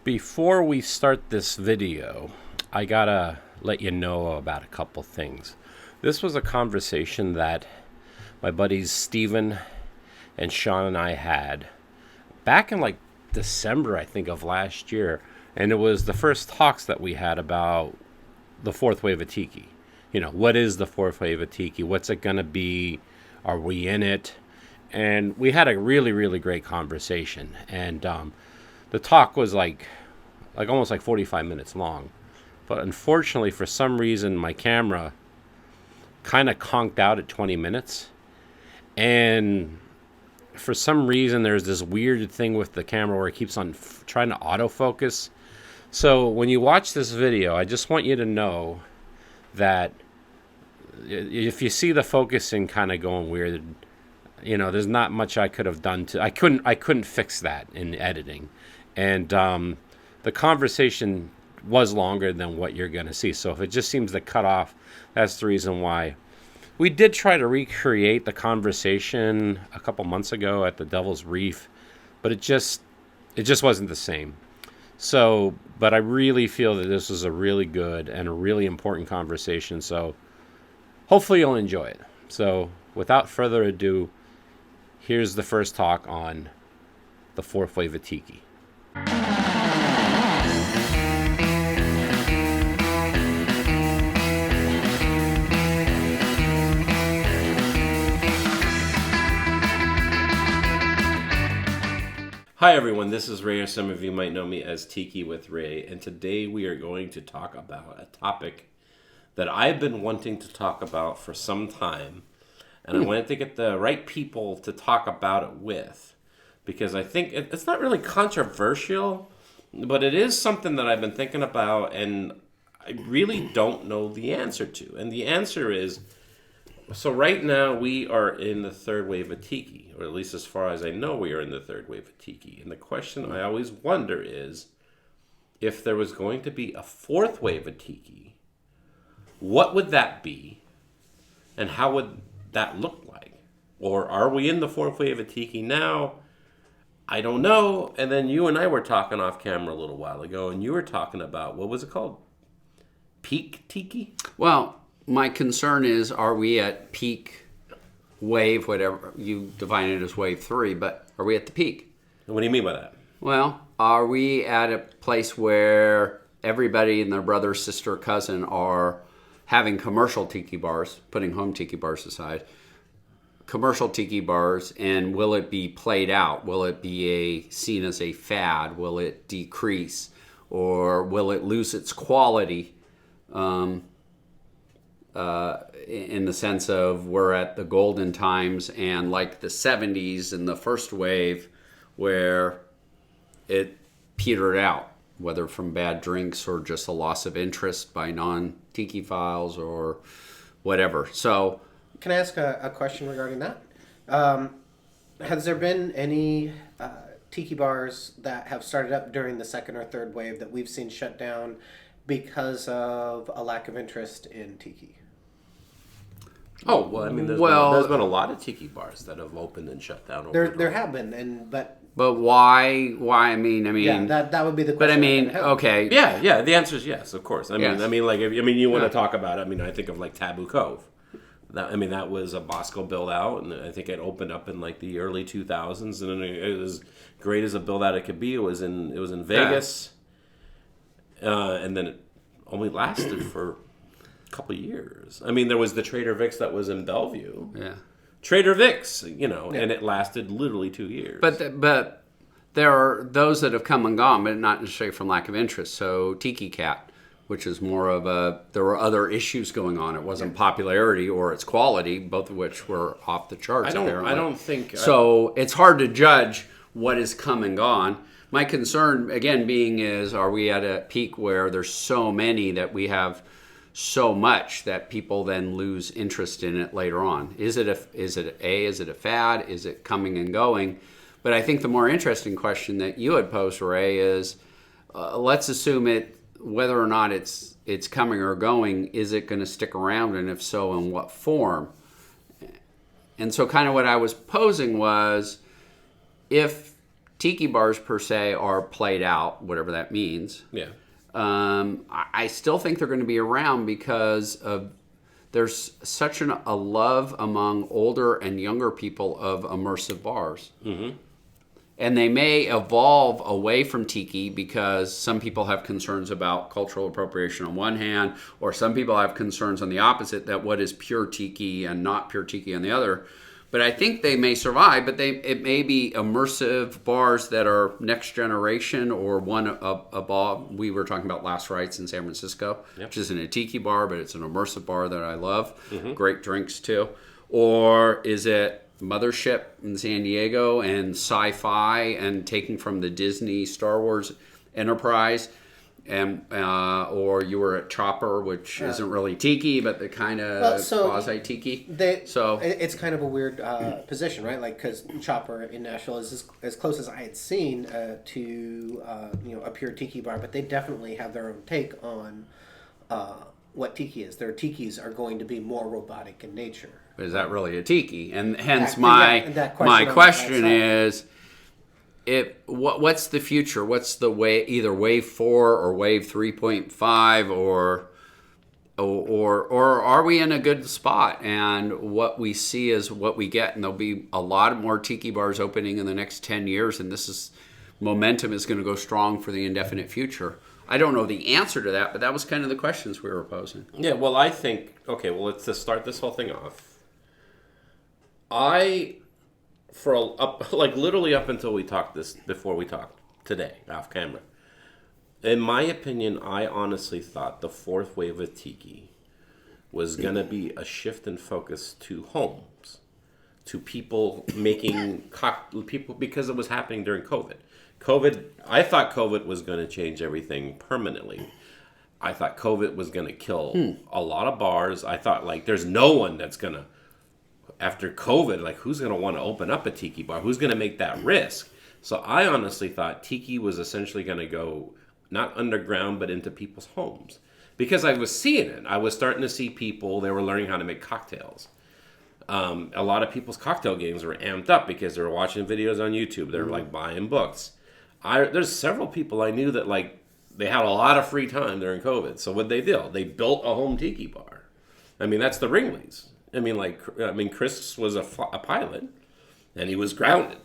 Before we start this video, I gotta let you know about a couple things. This was a conversation that my buddies Steven and Sean and I had back in like December, I think, of last year. And it was the first talks that we had about the fourth wave of Tiki. You know, what is the fourth wave of Tiki? What's it gonna be? Are we in it? And we had a really, really great conversation. And the talk was like almost like 45 minutes long. But unfortunately, for some reason, my camera kind of conked out at 20 minutes. And for some reason, there's this weird thing with the camera where it keeps on trying to autofocus. So when you watch this video, I just want you to know that if you see the focusing kind of going weird, you know, there's not much I could have done to. I couldn't fix that in editing, and the conversation was longer than what you're going to see. So if it just seems to cut off, that's the reason why. We did try to recreate the conversation a couple months ago at the Devil's Reef, but it just wasn't the same. So, but I really feel that this was a really good and a really important conversation. So hopefully you'll enjoy it. So without further ado, here's the first talk on the fourth wave of Tiki. Hi everyone, this is Ray, or some of you might know me as Tiki with Ray, and today we are going to talk about a topic that I've been wanting to talk about for some time, and I wanted to get the right people to talk about it with, because I think it's not really controversial, but it is something that I've been thinking about and I really don't know the answer to. And the answer is, so right now we are in the third wave of Tiki, or at least as far as I know we are in the third wave of Tiki. And the question I always wonder is, if there was going to be a fourth wave of Tiki, what would that be? And how would that look like? Or are we in the fourth wave of Tiki now? I don't know. And then you and I were talking off camera a little while ago, and you were talking about, what was it called? Peak Tiki? Well, my concern is, are we at peak wave, whatever, you define it as wave 3, but are we at the peak? And what do you mean by that? Well, are we at a place where everybody and their brother, sister, cousin are having commercial tiki bars, putting home tiki bars aside, commercial tiki bars, and will it be played out? Will it be seen as a fad? Will it decrease? Or will it lose its quality? In the sense of we're at the golden times and like the 70s and the first wave where it petered out, whether from bad drinks or just a loss of interest by non-tiki files or whatever. So, can I ask a question regarding that? Has there been any tiki bars that have started up during the second or third wave that we've seen shut down because of a lack of interest in tiki? Oh, well, I mean, there's been a lot of tiki bars that have opened and shut down. There have been, but why? I mean, yeah, that would be the question. But I mean, okay, yeah. The answer is yes, of course. I mean, like, you want to talk about it. I mean, I think of like Taboo Cove. That was a Bosco build out, and I think it opened up in like the early 2000s, and it was great as a build out it could be. It was in Vegas, and then it only lasted for couple years. I mean, there was the Trader Vic's that was in Bellevue. Yeah. Trader Vic's, and it lasted literally 2 years. But there are those that have come and gone, but not necessarily from lack of interest. So Tiki Cat, which is more of there were other issues going on. It wasn't popularity or its quality, both of which were off the charts. I don't think. So it's hard to judge what is come and gone. My concern, again, being is, are we at a peak where there's so many that we have so much that people then lose interest in it later on? Is it a fad? Is it coming and going? But I think the more interesting question that you had posed, Ray, is let's assume whether or not it's coming or going, is it going to stick around, and if so, in what form? And so kind of what I was posing was, if tiki bars per se are played out, whatever that means. Yeah. I still think they're going to be around because of there's such a love among older and younger people of immersive bars. Mm-hmm. And they may evolve away from tiki because some people have concerns about cultural appropriation on one hand, or some people have concerns on the opposite, that what is pure tiki and not pure tiki on the other. But I think they may survive, but it may be immersive bars that are next generation or one above. We were talking about Last Rites in San Francisco, which isn't a tiki bar, but it's an immersive bar that I love. Mm-hmm. Great drinks too. Or is it Mothership in San Diego and sci-fi and taking from the Disney Star Wars enterprise? And or you were at Chopper, which isn't really tiki, but the kind of quasi tiki. So it's kind of a weird position, right? Like, because Chopper in Nashville is as close as I had seen to a pure tiki bar, but they definitely have their own take on what tiki is. Their tikis are going to be more robotic in nature. But is that really a tiki? And hence my question is, what's the future? What's the way? Either Wave 4 or Wave 3.5, or are we in a good spot? And what we see is what we get, and there'll be a lot more tiki bars opening in the next 10 years, and momentum is going to go strong for the indefinite future. I don't know the answer to that, but that was kind of the questions we were posing. Yeah, well, I think, let's just start this whole thing off. Literally up until before we talked today, off camera, in my opinion, I honestly thought the fourth wave of tiki was going to be a shift in focus to homes, to people making people, because it was happening during COVID. I thought COVID was going to change everything permanently. I thought COVID was going to kill a lot of bars. I thought, there's no one that's going to, after COVID, who's going to want to open up a tiki bar? Who's going to make that risk? So I honestly thought tiki was essentially going to go not underground, but into people's homes. Because I was seeing it. I was starting to see people, they were learning how to make cocktails. A lot of people's cocktail games were amped up because they were watching videos on YouTube. They were buying books. There's several people I knew that they had a lot of free time during COVID. So what they did, they built a home tiki bar. I mean, that's the Ringleys. Chris was a pilot, and he was grounded.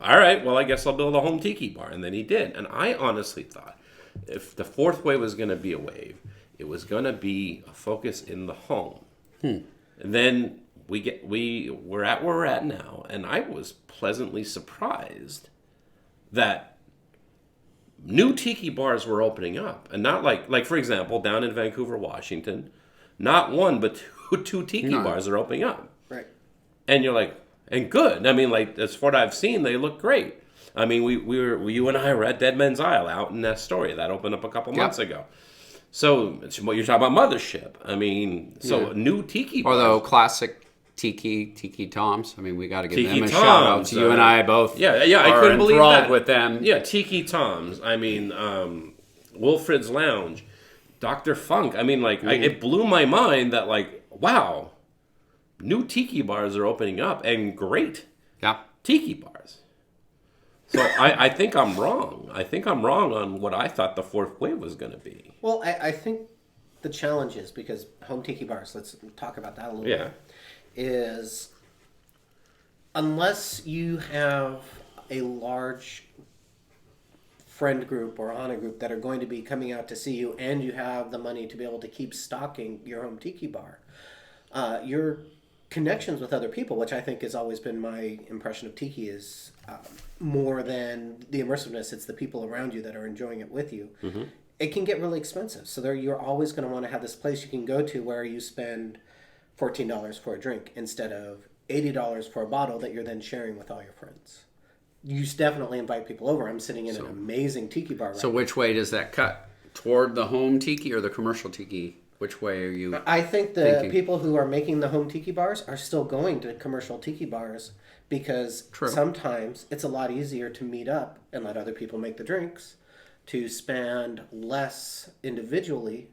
All right, well, I guess I'll build a home tiki bar, and then he did. And I honestly thought, if the fourth wave was going to be a wave, it was going to be a focus in the home. And then we're at where we're at now, and I was pleasantly surprised that new tiki bars were opening up, and not like for example, down in Vancouver, Washington, not one but two tiki bars are opening up. Right. And you're like, and good. As for what I've seen, they look great. You and I were at Dead Men's Isle out in Astoria. That opened up a couple months ago. So, you're talking about Mothership. New tiki bars. Although classic Tiki Toms. We got to give them a shout out. You and I both I couldn't believe that. With them. Yeah, Tiki Toms. Wilfred's Lounge, Dr. Funk. It blew my mind that, wow, new tiki bars are opening up, and great tiki bars. So I think I'm wrong. I think I'm wrong on what I thought the fourth wave was going to be. Well, I think the challenge is, because home tiki bars, let's talk about that a little bit, is unless you have a large friend group or honor group that are going to be coming out to see you, and you have the money to be able to keep stocking your home tiki bar, your connections with other people, which I think has always been my impression of tiki, is more than the immersiveness. It's the people around you that are enjoying it with you. Mm-hmm. It can get really expensive, so you're always going to want to have this place you can go to where you spend $14 for a drink instead of $80 for a bottle that you're then sharing with all your friends. You definitely invite people over. I'm sitting in an amazing tiki bar right now. So which way does that cut? Toward the home tiki or the commercial tiki? Which way are you I think the people who are making the home tiki bars are still going to commercial tiki bars, because sometimes it's a lot easier to meet up and let other people make the drinks, to spend less individually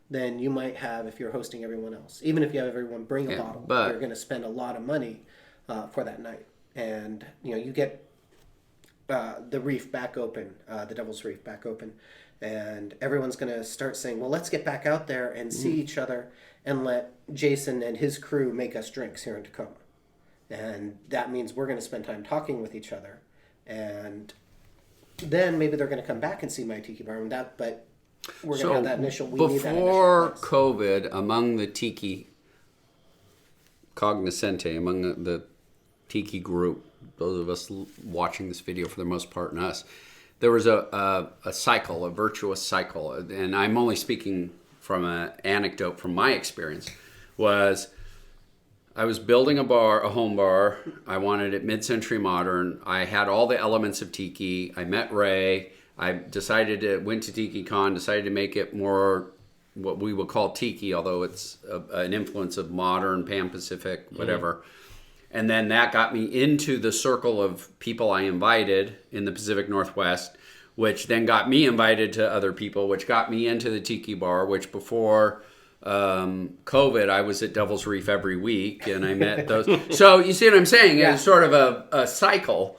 than you might have if you're hosting everyone else. Even if you have everyone bring a bottle, you're going to spend a lot of money for that night. And you get the reef back open, the Devil's Reef back open, and everyone's going to start saying, well, let's get back out there and see each other and let Jason and his crew make us drinks here in Tacoma. And that means we're going to spend time talking with each other. And then maybe they're going to come back and see my tiki bar. But we're going to have that initial, we need that initial before place. COVID, among the tiki cognoscente, among the tiki group, those of us watching this video for the most part and us, there was a cycle, a virtuous cycle. And I'm only speaking from an anecdote from my experience, was I was building a home bar. I wanted it mid-century modern. I had all the elements of tiki. I met Ray. I went to TikiCon, decided to make it more what we would call tiki, although it's an influence of modern, Pan-Pacific, whatever. And then that got me into the circle of people I invited in the Pacific Northwest, which then got me invited to other people, which got me into the Tiki Bar, which before COVID, I was at Devil's Reef every week, and I met those. So you see what I'm saying? Yeah. It's sort of a cycle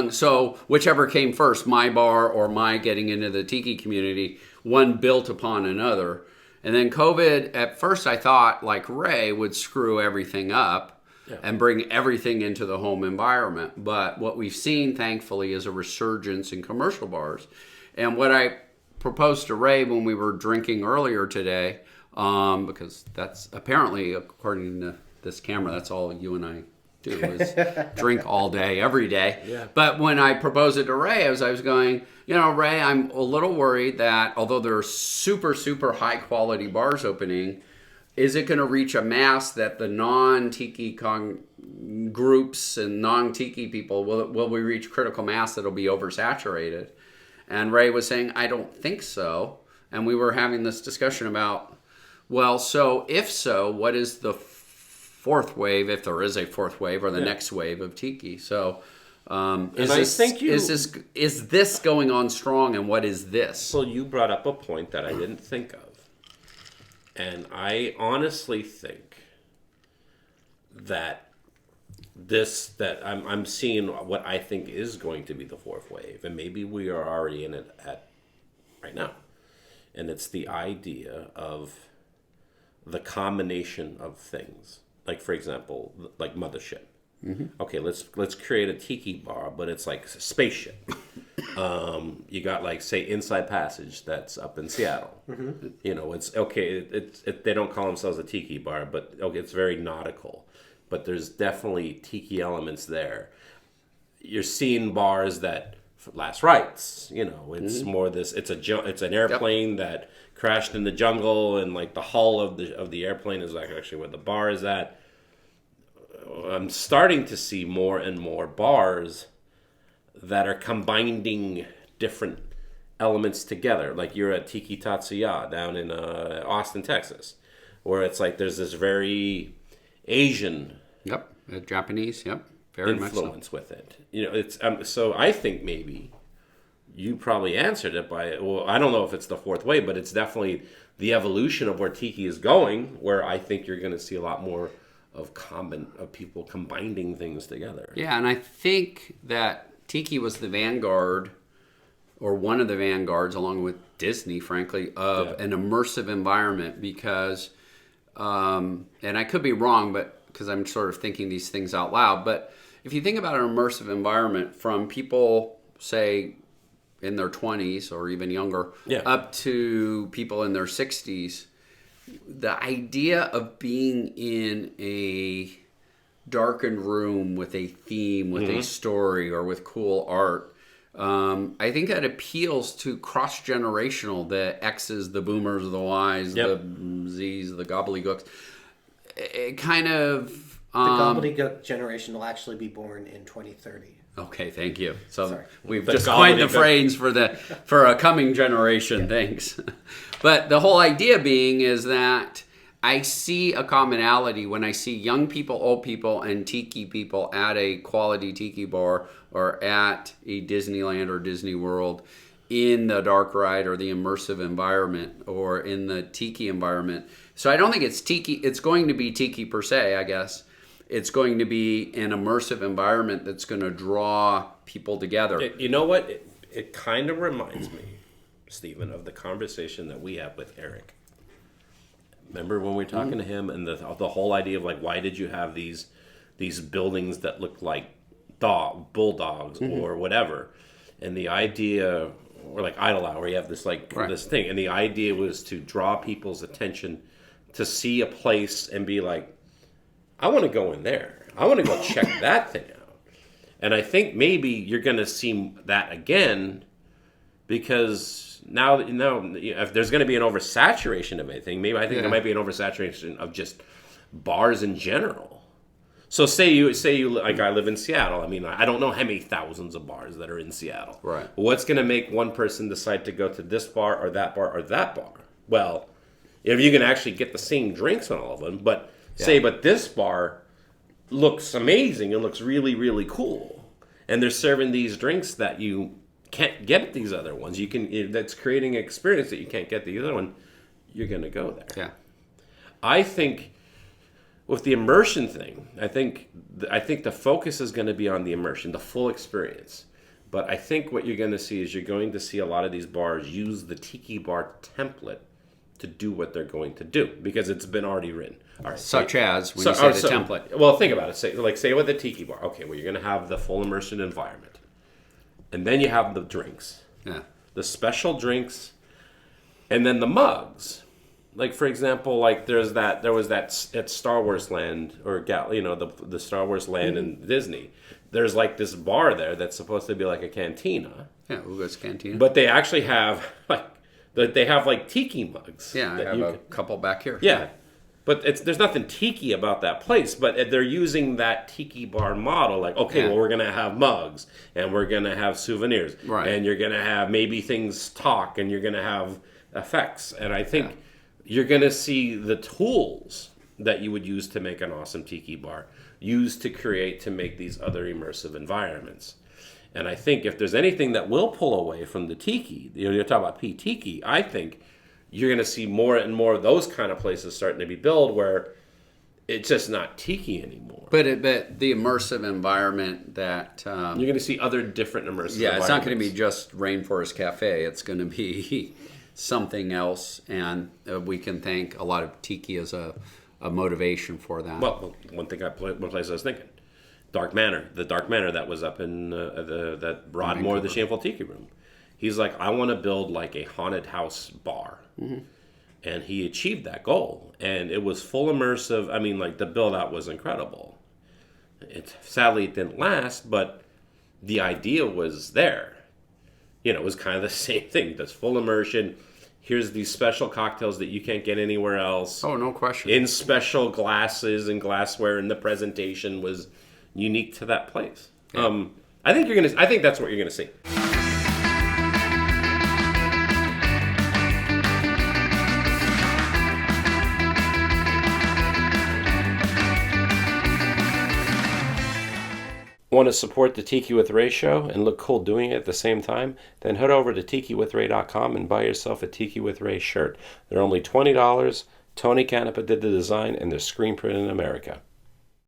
so whichever came first, my bar or my getting into the Tiki community, one built upon another. And then COVID, at first I thought, like Ray, would screw everything up. Yeah. And bring everything into the home environment. But what we've seen, thankfully, is a resurgence in commercial bars. And what I proposed to Ray when we were drinking earlier today, because that's apparently, according to this camera, that's all you and I do is drink all day, every day. Yeah. But when I proposed it to Ray, I was going, Ray, I'm a little worried that although there are super, super high quality bars opening, is it going to reach a mass that the non-Tiki groups and non-Tiki people, will we reach critical mass that'll be oversaturated? And Ray was saying, I don't think so. And we were having this discussion about, well, so if so, what is the fourth wave, if there is a fourth wave, or the next wave of Tiki? So is this going on strong, and what is this? Well, you brought up a point that I didn't think of. And I honestly think that I'm seeing what I think is going to be the fourth wave, and maybe we are already in it right now. And it's the idea of the combination of things. Like, for example, like Mothership. Mm-hmm. Okay, let's create a tiki bar, but it's like a spaceship. You got, like, say, Inside Passage that's up in Seattle. Mm-hmm. It's okay. They don't call themselves a tiki bar, but okay, it's very nautical. But there's definitely tiki elements there. You're seeing bars that last rites. It's more this. It's an airplane that crashed in the jungle, and like the hull of the airplane is like actually where the bar is at. I'm starting to see more and more bars that are combining different elements together. Like you're at Tiki Tatsuya down in Austin, Texas, where it's like there's this very Asian Japanese, very influence with it. It's so I think maybe you probably answered it by, well, I don't know if it's the fourth wave, but it's definitely the evolution of where Tiki is going, where I think you're going to see a lot more of people combining things together. Yeah, and I think that Tiki was the vanguard, or one of the vanguards, along with Disney, frankly, of an immersive environment because, and I could be wrong, but because I'm sort of thinking these things out loud, but if you think about an immersive environment from people, say, in their 20s or even younger, up to people in their 60s, the idea of being in a darkened room with a theme, with a story, or with cool art, I think that appeals to cross-generational, the X's, the boomers, the Y's, the Z's, the gobbledygooks. It kind of... the gobbledygook generation will actually be born in 2030. Okay, thank you. So Sorry. we've just coined the phrase for a coming generation. Thanks. But the whole idea being is that I see a commonality when I see young people, old people, and tiki people at a quality tiki bar or at a Disneyland or Disney World in the dark ride or the immersive environment or in the tiki environment. So I don't think it's tiki. It's going to be tiki per se, I guess. it's going to be an immersive environment that's going to draw people together. You know what? It kind of reminds me, Stephen, of the conversation that we had with Eric. Remember when we were talking to him and the whole idea of like, why did you have these buildings that look like bulldogs or whatever? And the idea, or like Idle Hour, you have this this thing, and the idea was to draw people's attention to see a place and be like, I want to go in there. I want to go check that thing out. And I think maybe you're going to see that again, because now if there's going to be an oversaturation of anything, maybe I think there might be an oversaturation of just bars in general. So say you like, I live in Seattle. I mean, I don't know how many thousands of bars that are in Seattle. Right. What's going to make one person decide to go to this bar or that bar or that bar? Well, if you can actually get the same drinks on all of them, but this bar looks amazing. It looks really, really cool. And they're serving these drinks that you can't get at these other ones. That's creating an experience that you can't get the other one. You're going to go there. Yeah. I think with the immersion thing, I think the focus is going to be on the immersion, the full experience. But I think what you're going to see is you're going to see a lot of these bars use the Tiki Bar template to do what they're going to do, because it's been already written. All right, Such as when you say the template. Well, think about it. Say with the Tiki Bar. Okay, well, you're going to have the full immersion environment, and then you have the drinks, the special drinks, and then the mugs. Like, for example, like there was that at Star Wars Land, or the Star Wars Land in Disney. There's like this bar there that's supposed to be like a cantina. Yeah, Uga's Cantina. But they actually have like tiki mugs. Yeah, I have a couple back here. Yeah, but there's nothing tiki about that place. But they're using that Tiki Bar model. Like, okay, well, we're gonna have mugs, and we're gonna have souvenirs, right? And you're gonna have maybe things talk, and you're gonna have effects. And I think you're gonna see the tools that you would use to make an awesome Tiki Bar used to make these other immersive environments. And I think if there's anything that will pull away from the Tiki, you're talking about P-Tiki, I think you're going to see more and more of those kind of places starting to be built where it's just not Tiki anymore. But the immersive environment that... you're going to see other different immersive environments. Yeah, it's not going to be just Rainforest Cafe. It's going to be something else. And we can thank a lot of Tiki as a motivation for that. Well, one place I was thinking. The Dark Manor that was up in that Broadmoor, the Shameful Tiki Room. He's like, I want to build like a haunted house bar. Mm-hmm. And he achieved that goal. And it was full immersive. I mean, like, the build out was incredible. Sadly, it didn't last, but the idea was there. It was kind of the same thing. This full immersion. Here's these special cocktails that you can't get anywhere else. Oh, no question. In special glasses and glassware, and the presentation was unique to that place. Yeah. I think that's what you're gonna see. Want to support the Tiki with Ray show and look cool doing it at the same time? Then head over to tikiwithray.com and buy yourself a Tiki with Ray shirt. They're only $20. Tony Canepa did the design, and they're screen printed in America.